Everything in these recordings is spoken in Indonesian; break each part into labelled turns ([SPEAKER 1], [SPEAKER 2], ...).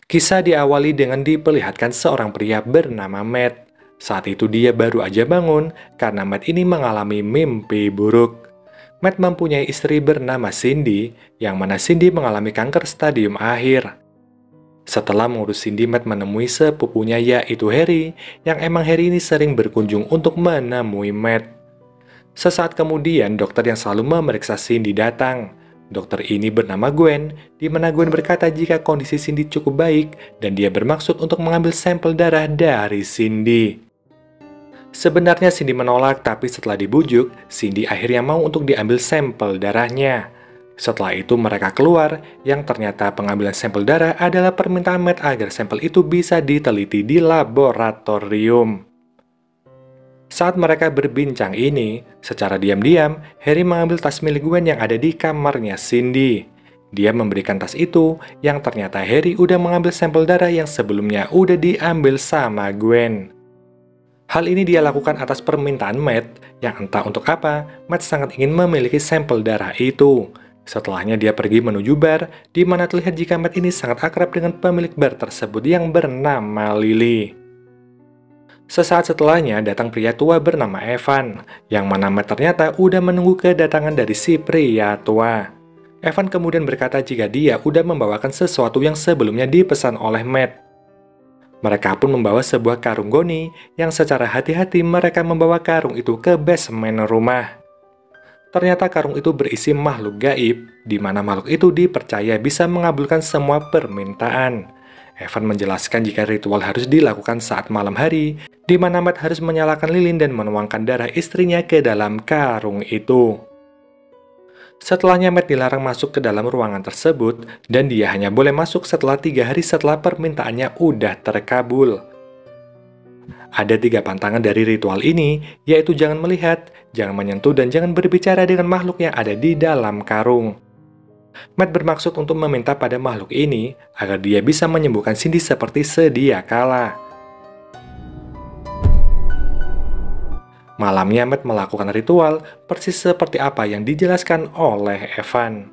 [SPEAKER 1] Kisah diawali dengan diperlihatkan seorang pria bernama Matt. Saat itu dia baru aja bangun karena Matt ini mengalami mimpi buruk. Matt mempunyai istri bernama Cindy, yang mana Cindy mengalami kanker stadium akhir. Setelah mengurus Cindy, Matt menemui sepupunya yaitu Harry, yang emang Harry ini sering berkunjung untuk menemui Matt. Sesaat kemudian, dokter yang selalu memeriksa Cindy datang. Dokter ini bernama Gwen, di mana Gwen berkata jika kondisi Cindy cukup baik dan dia bermaksud untuk mengambil sampel darah dari Cindy. Sebenarnya Cindy menolak, tapi setelah dibujuk, Cindy akhirnya mau untuk diambil sampel darahnya. Setelah itu mereka keluar, yang ternyata pengambilan sampel darah adalah permintaan Matt agar sampel itu bisa diteliti di laboratorium. Saat mereka berbincang ini, secara diam-diam, Harry mengambil tas milik Gwen yang ada di kamarnya Cindy. Dia memberikan tas itu, yang ternyata Harry udah mengambil sampel darah yang sebelumnya udah diambil sama Gwen. Hal ini dia lakukan atas permintaan Matt, yang entah untuk apa, Matt sangat ingin memiliki sampel darah itu. Setelahnya dia pergi menuju bar, di mana terlihat jika Matt ini sangat akrab dengan pemilik bar tersebut yang bernama Lily. Sesaat setelahnya datang pria tua bernama Evan, yang mana Matt ternyata udah menunggu kedatangan dari si pria tua. Evan kemudian berkata jika dia udah membawakan sesuatu yang sebelumnya dipesan oleh Matt. Mereka pun membawa sebuah karung goni, yang secara hati-hati mereka membawa karung itu ke basement rumah. Ternyata karung itu berisi makhluk gaib, di mana makhluk itu dipercaya bisa mengabulkan semua permintaan. Evan menjelaskan jika ritual harus dilakukan saat malam hari, di mana Matt harus menyalakan lilin dan menuangkan darah istrinya ke dalam karung itu. Setelahnya Matt dilarang masuk ke dalam ruangan tersebut, dan dia hanya boleh masuk setelah 3 hari setelah permintaannya udah terkabul. Ada 3 pantangan dari ritual ini, yaitu jangan melihat, jangan menyentuh, dan jangan berbicara dengan makhluk yang ada di dalam karung. Matt bermaksud untuk meminta pada makhluk ini agar dia bisa menyembuhkan Cindy seperti sedia kala. Malamnya Matt melakukan ritual persis seperti apa yang dijelaskan oleh Evan.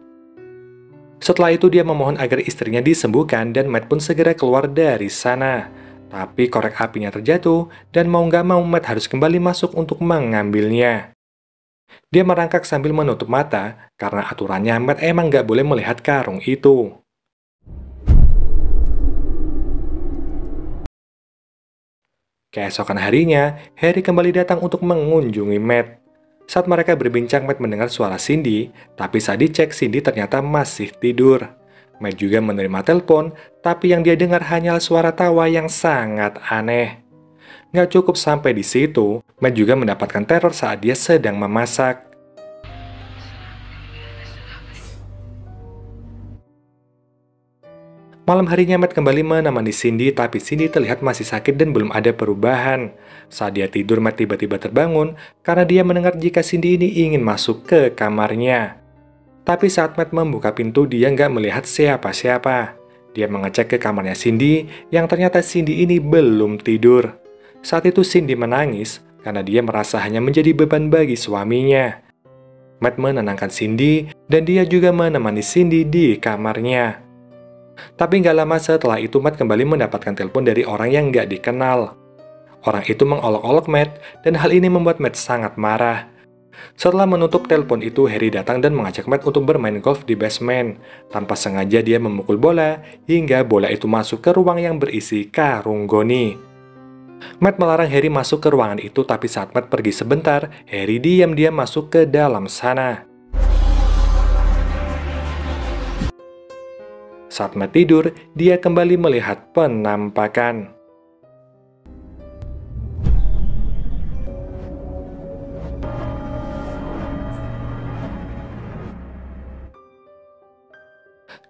[SPEAKER 1] Setelah itu dia memohon agar istrinya disembuhkan dan Matt pun segera keluar dari sana. Tapi korek apinya terjatuh dan mau nggak mau Matt harus kembali masuk untuk mengambilnya. Dia merangkak sambil menutup mata karena aturannya Matt emang nggak boleh melihat karung itu. Keesokan harinya, Harry kembali datang untuk mengunjungi Matt. Saat mereka berbincang, Matt mendengar suara Cindy, tapi saat dicek Cindy ternyata masih tidur. Matt juga menerima telepon, tapi yang dia dengar hanyalah suara tawa yang sangat aneh. Nggak cukup sampai di situ, Matt juga mendapatkan teror saat dia sedang memasak. Malam harinya Matt kembali menemani Cindy, tapi Cindy terlihat masih sakit dan belum ada perubahan. Saat dia tidur, Matt tiba-tiba terbangun karena dia mendengar jika Cindy ini ingin masuk ke kamarnya. Tapi saat Matt membuka pintu, dia nggak melihat siapa-siapa. Dia mengecek ke kamarnya Cindy, yang ternyata Cindy ini belum tidur. Saat itu Cindy menangis, karena dia merasa hanya menjadi beban bagi suaminya. Matt menenangkan Cindy, dan dia juga menemani Cindy di kamarnya. Tapi nggak lama setelah itu Matt kembali mendapatkan telepon dari orang yang nggak dikenal. Orang itu mengolok-olok Matt, dan hal ini membuat Matt sangat marah. Setelah menutup telepon itu, Harry datang dan mengajak Matt untuk bermain golf di basement. Tanpa sengaja dia memukul bola, hingga bola itu masuk ke ruang yang berisi karung goni. Matt melarang Harry masuk ke ruangan itu, tapi saat Matt pergi sebentar, Harry diam-diam masuk ke dalam sana. Saat Matt tidur, dia kembali melihat penampakan.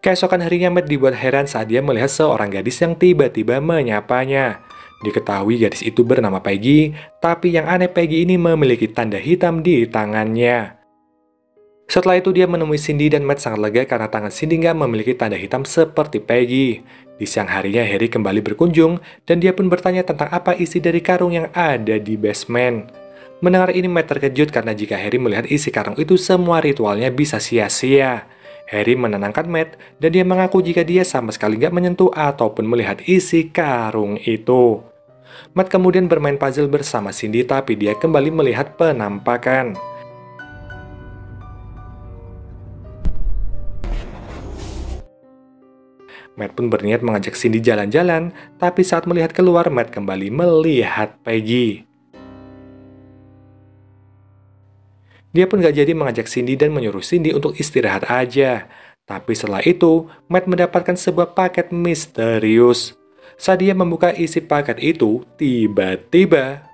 [SPEAKER 1] Keesokan harinya Matt dibuat heran saat dia melihat seorang gadis yang tiba-tiba menyapanya. Diketahui gadis itu bernama Peggy, tapi yang aneh Peggy ini memiliki tanda hitam di tangannya. Setelah itu dia menemui Cindy dan Matt sangat lega karena tangan Cindy nggak memiliki tanda hitam seperti Peggy. Di siang harinya Harry kembali berkunjung dan dia pun bertanya tentang apa isi dari karung yang ada di basement. Mendengar ini Matt terkejut karena jika Harry melihat isi karung itu semua ritualnya bisa sia-sia. Harry menenangkan Matt dan dia mengaku jika dia sama sekali nggak menyentuh ataupun melihat isi karung itu. Matt kemudian bermain puzzle bersama Cindy tapi dia kembali melihat penampakan. Matt pun berniat mengajak Cindy jalan-jalan, tapi saat melihat keluar, Matt kembali melihat Peggy. Dia pun gak jadi mengajak Cindy dan menyuruh Cindy untuk istirahat aja. Tapi setelah itu, Matt mendapatkan sebuah paket misterius. Saat dia membuka isi paket itu, tiba-tiba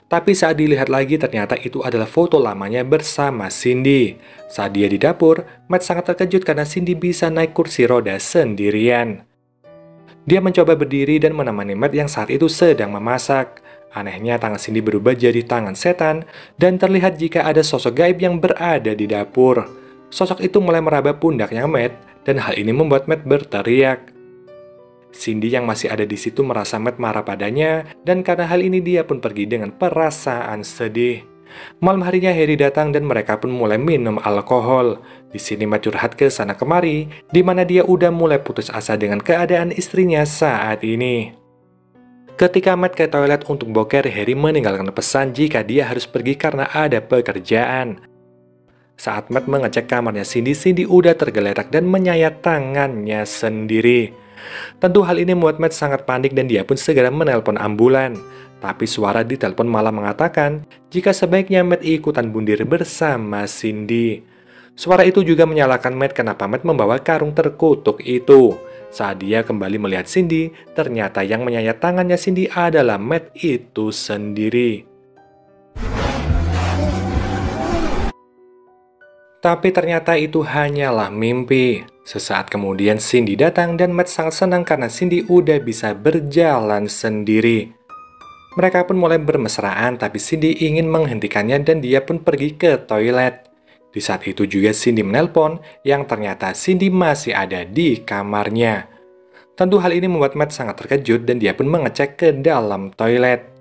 [SPEAKER 1] tapi saat dilihat lagi ternyata itu adalah foto lamanya bersama Cindy. Saat dia di dapur, Matt sangat terkejut karena Cindy bisa naik kursi roda sendirian. Dia mencoba berdiri dan menemani Matt yang saat itu sedang memasak. Anehnya tangan Cindy berubah jadi tangan setan dan terlihat jika ada sosok gaib yang berada di dapur. Sosok itu mulai meraba pundaknya Matt dan hal ini membuat Matt berteriak. Cindy yang masih ada di situ merasa Matt marah padanya, dan karena hal ini dia pun pergi dengan perasaan sedih. Malam harinya Harry datang dan mereka pun mulai minum alkohol. Di sini Matt curhat ke sana kemari, di mana dia udah mulai putus asa dengan keadaan istrinya saat ini. Ketika Matt ke toilet untuk boker, Harry meninggalkan pesan jika dia harus pergi karena ada pekerjaan. Saat Matt mengecek kamarnya Cindy, Cindy udah tergeletak dan menyayat tangannya sendiri. Tentu hal ini membuat Matt sangat panik dan dia pun segera menelpon ambulan. Tapi suara di telepon malah mengatakan jika sebaiknya Matt ikutan bundir bersama Cindy. Suara itu juga menyalahkan Matt kenapa Matt membawa karung terkutuk itu. Saat dia kembali melihat Cindy, ternyata yang menyayat tangannya Cindy adalah Matt itu sendiri. Tapi ternyata itu hanyalah mimpi. Sesaat kemudian Cindy datang dan Matt sangat senang karena Cindy udah bisa berjalan sendiri. Mereka pun mulai bermesraan tapi Cindy ingin menghentikannya dan dia pun pergi ke toilet. Di saat itu juga Cindy menelpon yang ternyata Cindy masih ada di kamarnya. Tentu hal ini membuat Matt sangat terkejut dan dia pun mengecek ke dalam toilet.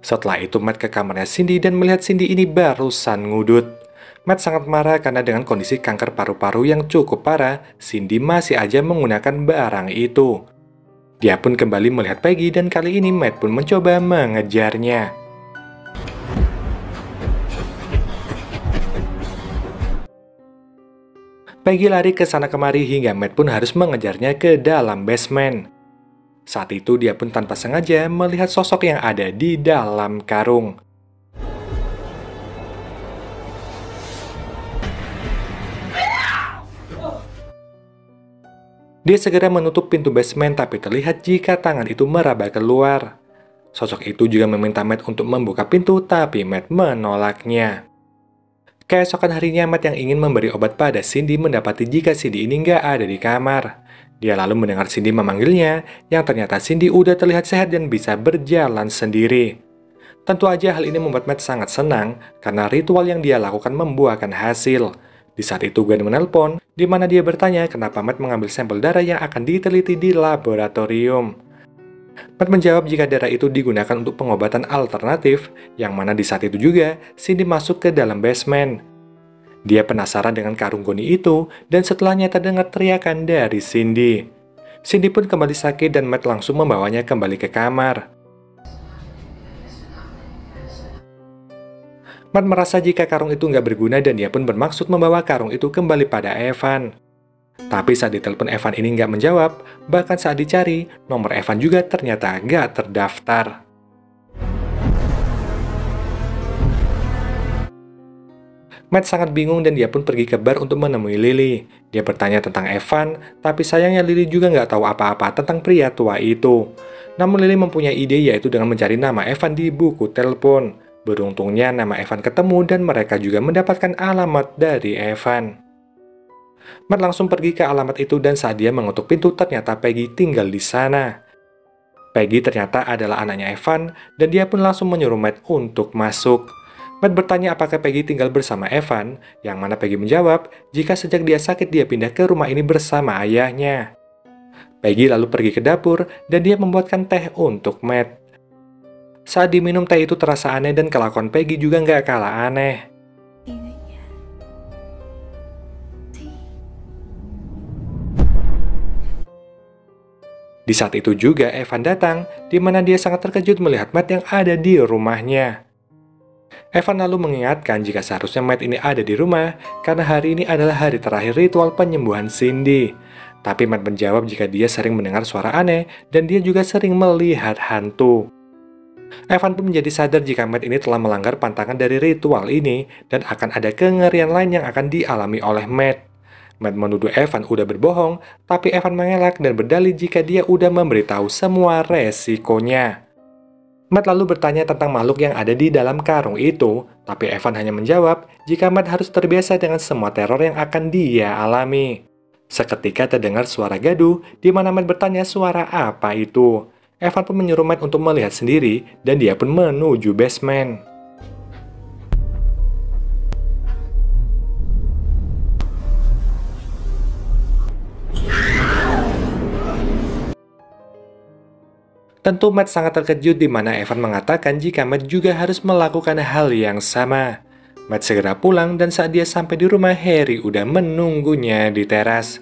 [SPEAKER 1] Setelah itu Matt ke kamarnya Cindy dan melihat Cindy ini barusan ngudut. Matt sangat marah karena dengan kondisi kanker paru-paru yang cukup parah, Cindy masih aja menggunakan barang itu. Dia pun kembali melihat Peggy dan kali ini Matt pun mencoba mengejarnya. Peggy lari ke sana kemari hingga Matt pun harus mengejarnya ke dalam basement. Saat itu dia pun tanpa sengaja melihat sosok yang ada di dalam karung. Dia segera menutup pintu basement tapi terlihat jika tangan itu meraba keluar. Sosok itu juga meminta Matt untuk membuka pintu tapi Matt menolaknya. Keesokan harinya Matt yang ingin memberi obat pada Cindy mendapati jika Cindy ini nggak ada di kamar. Dia lalu mendengar Cindy memanggilnya, yang ternyata Cindy udah terlihat sehat dan bisa berjalan sendiri. Tentu aja hal ini membuat Matt sangat senang, karena ritual yang dia lakukan membuahkan hasil. Di saat itu Gwen menelpon, di mana dia bertanya kenapa Matt mengambil sampel darah yang akan diteliti di laboratorium. Matt menjawab jika darah itu digunakan untuk pengobatan alternatif, yang mana di saat itu juga Cindy masuk ke dalam basement. Dia penasaran dengan karung goni itu, dan setelahnya terdengar teriakan dari Cindy. Cindy pun kembali sakit dan Matt langsung membawanya kembali ke kamar. Matt merasa jika karung itu nggak berguna dan dia pun bermaksud membawa karung itu kembali pada Evan. Tapi saat ditelepon Evan ini nggak menjawab, bahkan saat dicari, nomor Evan juga ternyata nggak terdaftar. Matt sangat bingung dan dia pun pergi ke bar untuk menemui Lily. Dia bertanya tentang Evan, tapi sayangnya Lily juga nggak tahu apa-apa tentang pria tua itu. Namun Lily mempunyai ide yaitu dengan mencari nama Evan di buku telepon. Beruntungnya nama Evan ketemu dan mereka juga mendapatkan alamat dari Evan. Matt langsung pergi ke alamat itu dan saat dia mengetuk pintu ternyata Peggy tinggal di sana. Peggy ternyata adalah anaknya Evan dan dia pun langsung menyuruh Matt untuk masuk. Matt bertanya apakah Peggy tinggal bersama Evan, yang mana Peggy menjawab jika sejak dia sakit dia pindah ke rumah ini bersama ayahnya. Peggy lalu pergi ke dapur dan dia membuatkan teh untuk Matt. Saat diminum teh itu terasa aneh dan kelakuan Peggy juga nggak kalah aneh. Di saat itu juga Evan datang, di mana dia sangat terkejut melihat Matt yang ada di rumahnya. Evan lalu mengingatkan jika seharusnya Matt ini ada di rumah, karena hari ini adalah hari terakhir ritual penyembuhan Cindy. Tapi Matt menjawab jika dia sering mendengar suara aneh, dan dia juga sering melihat hantu. Evan pun menjadi sadar jika Matt ini telah melanggar pantangan dari ritual ini, dan akan ada kengerian lain yang akan dialami oleh Matt. Matt menuduh Evan udah berbohong, tapi Evan mengelak dan berdalih jika dia udah memberitahu semua resikonya. Matt lalu bertanya tentang makhluk yang ada di dalam karung itu, tapi Evan hanya menjawab jika Matt harus terbiasa dengan semua teror yang akan dia alami. Seketika terdengar suara gaduh, di mana Matt bertanya suara apa itu. Evan pun menyuruh Matt untuk melihat sendiri, dan dia pun menuju basement. Tentu Matt sangat terkejut di mana Evan mengatakan jika Matt juga harus melakukan hal yang sama. Matt segera pulang dan saat dia sampai di rumah, Harry udah menunggunya di teras.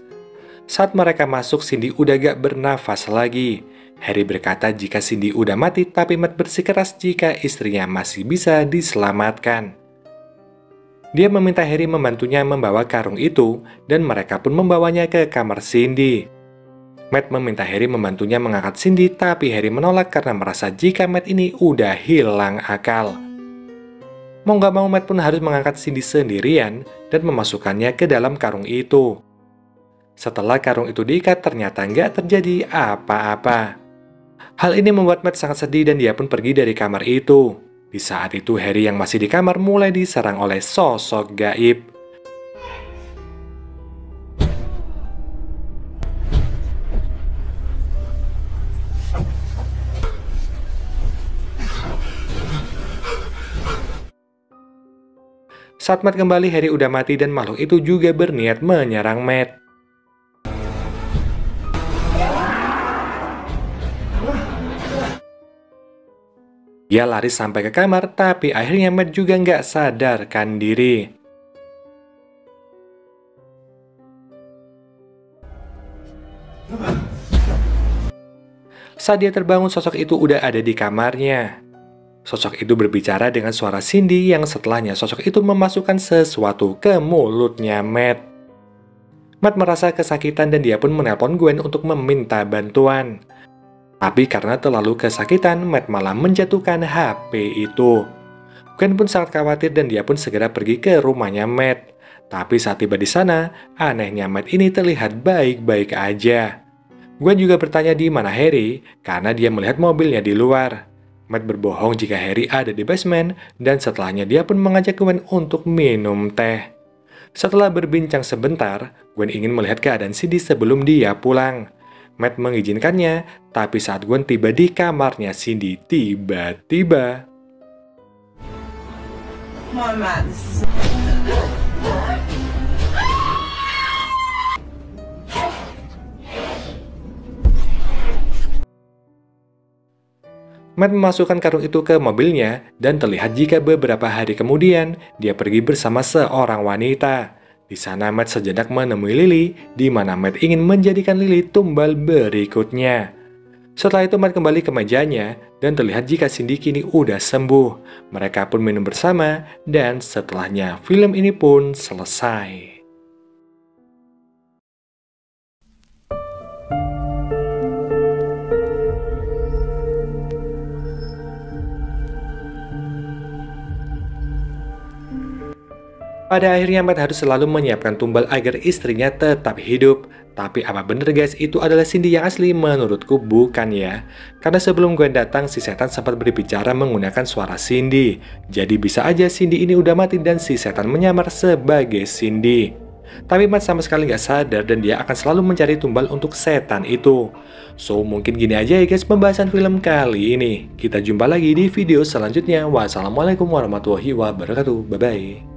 [SPEAKER 1] Saat mereka masuk, Cindy udah gak bernafas lagi. Harry berkata jika Cindy udah mati, tapi Matt bersikeras jika istrinya masih bisa diselamatkan. Dia meminta Harry membantunya membawa karung itu, dan mereka pun membawanya ke kamar Cindy. Matt meminta Harry membantunya mengangkat Cindy, tapi Harry menolak karena merasa jika Matt ini udah hilang akal. Mau gak mau Matt pun harus mengangkat Cindy sendirian dan memasukkannya ke dalam karung itu. Setelah karung itu diikat, ternyata nggak terjadi apa-apa. Hal ini membuat Matt sangat sedih dan dia pun pergi dari kamar itu. Di saat itu Harry yang masih di kamar mulai diserang oleh sosok gaib. Saat Matt kembali, Harry udah mati dan makhluk itu juga berniat menyerang Matt. Dia lari sampai ke kamar, tapi akhirnya Matt juga nggak sadarkan diri. Saat dia terbangun, sosok itu udah ada di kamarnya. Sosok itu berbicara dengan suara Cindy yang setelahnya sosok itu memasukkan sesuatu ke mulutnya Matt. Matt merasa kesakitan dan dia pun menelpon Gwen untuk meminta bantuan. Tapi karena terlalu kesakitan, Matt malah menjatuhkan HP itu. Gwen pun sangat khawatir dan dia pun segera pergi ke rumahnya Matt. Tapi saat tiba di sana, anehnya Matt ini terlihat baik-baik aja. Gwen juga bertanya di mana Harry karena dia melihat mobilnya di luar. Matt berbohong jika Harry ada di basement, dan setelahnya dia pun mengajak Gwen untuk minum teh. Setelah berbincang sebentar, Gwen ingin melihat keadaan Cindy sebelum dia pulang. Matt mengizinkannya, tapi saat Gwen tiba di kamarnya Cindy, tiba-tiba... Matt memasukkan karung itu ke mobilnya dan terlihat jika beberapa hari kemudian dia pergi bersama seorang wanita. Di sana Matt sejenak menemui Lily, di mana Matt ingin menjadikan Lily tumbal berikutnya. Setelah itu Matt kembali ke mejanya dan terlihat jika Cindy kini udah sembuh. Mereka pun minum bersama dan setelahnya film ini pun selesai. Pada akhirnya Matt harus selalu menyiapkan tumbal agar istrinya tetap hidup. Tapi apa bener guys, itu adalah Cindy yang asli? Menurutku bukan ya. Karena sebelum Gwen datang, si setan sempat berbicara menggunakan suara Cindy. Jadi bisa aja Cindy ini udah mati dan si setan menyamar sebagai Cindy. Tapi Matt sama sekali nggak sadar dan dia akan selalu mencari tumbal untuk setan itu. So mungkin gini aja ya guys pembahasan film kali ini. Kita jumpa lagi di video selanjutnya. Wassalamualaikum warahmatullahi wabarakatuh. Bye bye.